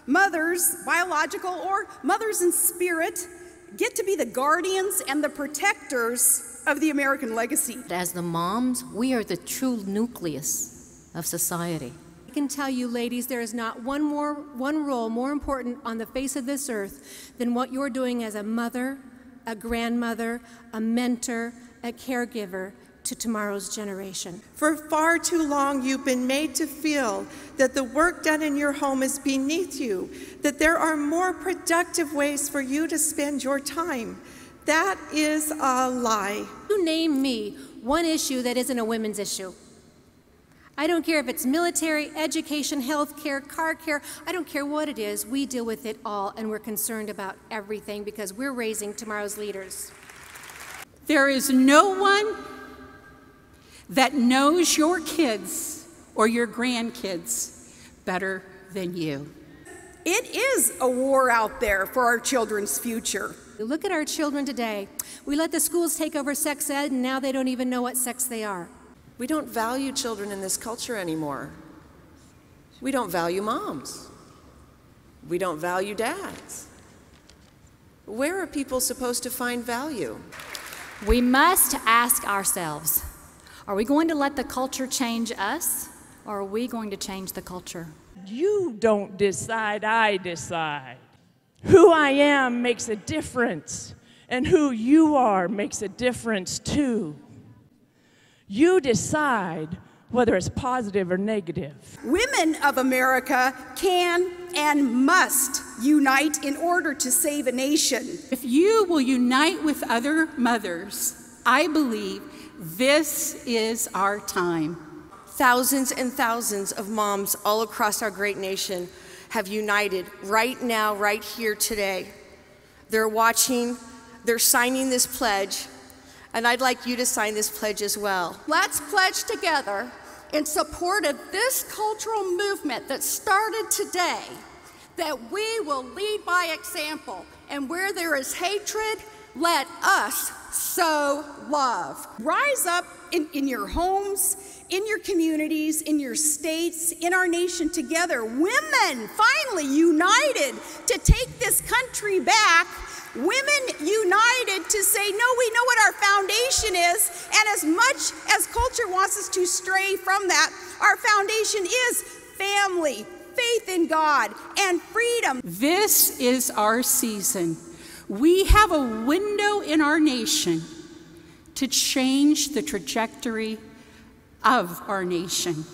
Mothers, biological or mothers in spirit, get to be the guardians and the protectors of the American legacy. As the moms, we are the true nucleus of society. I can tell you, ladies, there is not one role more important on the face of this earth than what you're doing as a mother, a grandmother, a mentor, a caregiver to tomorrow's generation. For far too long, you've been made to feel that the work done in your home is beneath you, that there are more productive ways for you to spend your time. That is a lie. You name me one issue that isn't a women's issue. I don't care if it's military, education, health care, car care, I don't care what it is, we deal with it all, and we're concerned about everything because we're raising tomorrow's leaders. There is no one that knows your kids or your grandkids better than you. It is a war out there for our children's future. Look at our children today. We let the schools take over sex ed, and now they don't even know what sex they are. We don't value children in this culture anymore. We don't value moms. We don't value dads. Where are people supposed to find value? We must ask ourselves, are we going to let the culture change us, or are we going to change the culture? You don't decide, I decide. Who I am makes a difference, and who you are makes a difference too. You decide whether it's positive or negative. Women of America can and must unite in order to save a nation. If you will unite with other mothers, I believe this is our time. Thousands and thousands of moms all across our great nation have united right now, right here today. They're watching, they're signing this pledge, and I'd like you to sign this pledge as well. Let's pledge together in support of this cultural movement that started today that we will lead by example, and where there is hatred, let us sow love. Rise up in your homes, in your communities, in your states, in our nation together. Women finally united to take this country back. Women united to say, no, we know what our foundation is, and as much as culture wants us to stray from that, our foundation is family, faith in God, and freedom. This is our season. We have a window in our nation to change the trajectory of our nation.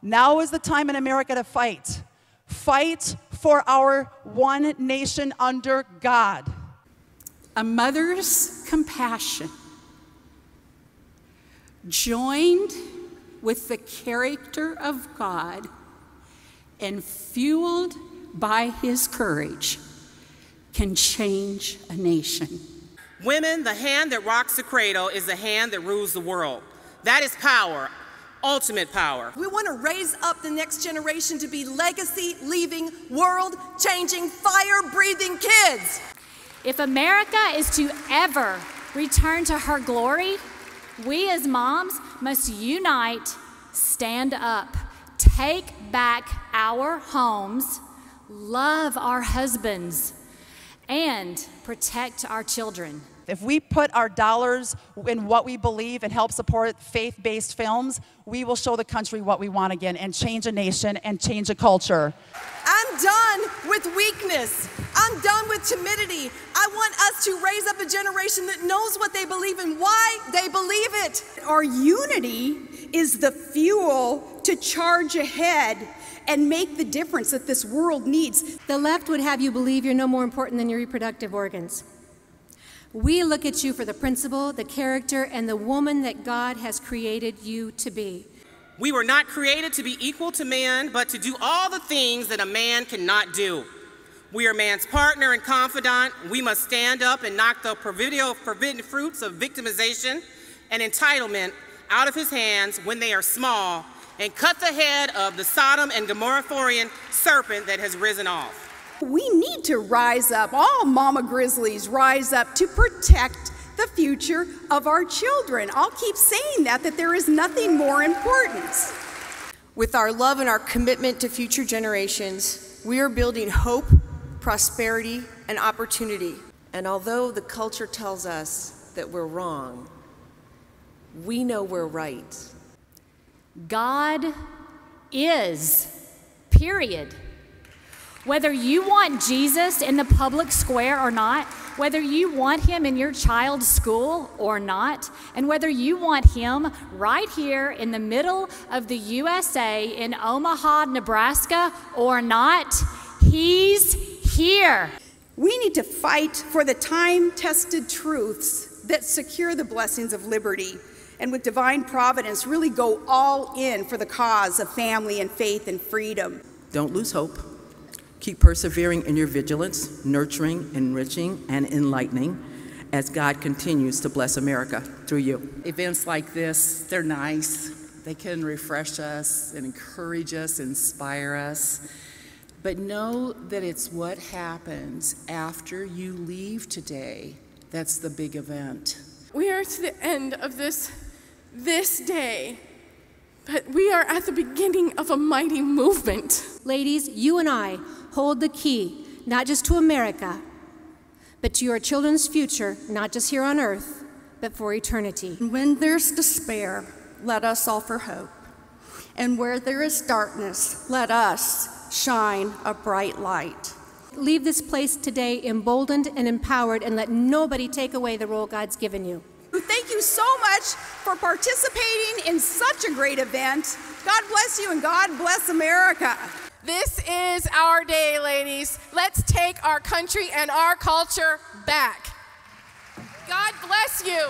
Now is the time in America to fight. Fight for our one nation under God. A mother's compassion, joined with the character of God and fueled by his courage, can change a nation. Women, the hand that rocks the cradle is the hand that rules the world. That is power, ultimate power. We want to raise up the next generation to be legacy-leaving, world-changing, fire-breathing kids. If America is to ever return to her glory, we as moms must unite, stand up, take back our homes, love our husbands, and protect our children. If we put our dollars in what we believe and help support faith-based films, we will show the country what we want again and change a nation and change a culture. I'm done with weakness. I'm done with timidity. I want us to raise up a generation that knows what they believe and why they believe it. Our unity is the fuel to charge ahead and make the difference that this world needs. The left would have you believe you're no more important than your reproductive organs. We look at you for the principle, the character, and the woman that God has created you to be. We were not created to be equal to man, but to do all the things that a man cannot do. We are man's partner and confidant. We must stand up and knock the forbidden fruits of victimization and entitlement out of his hands when they are small, and cut the head of the Sodom and Gomorrah serpent that has risen off. We need to rise up, all mama grizzlies rise up to protect the future of our children. I'll keep saying that there is nothing more important. With our love and our commitment to future generations, We are building hope, prosperity, and opportunity. And although the culture tells us that we're wrong, we know we're right. God is, period. Whether you want Jesus in the public square or not, whether you want him in your child's school or not, and whether you want him right here in the middle of the USA in Omaha, Nebraska or not, he's here. We need to fight for the time-tested truths that secure the blessings of liberty, and with divine providence really go all in for the cause of family and faith and freedom. Don't lose hope. Keep persevering in your vigilance, nurturing, enriching, and enlightening as God continues to bless America through you. Events like this, they're nice. They can refresh us and encourage us, inspire us. But know that it's what happens after you leave today that's the big event. We are to the end of this day, but we are at the beginning of a mighty movement. Ladies, you and I hold the key, not just to America, but to your children's future, not just here on earth, but for eternity. When there's despair, let us offer hope. And where there is darkness, let us shine a bright light. Leave this place today emboldened and empowered, and let nobody take away the role God's given you. Thank you so much for participating in such a great event. God bless you and God bless America. This is our day, ladies. Let's take our country and our culture back. God bless you.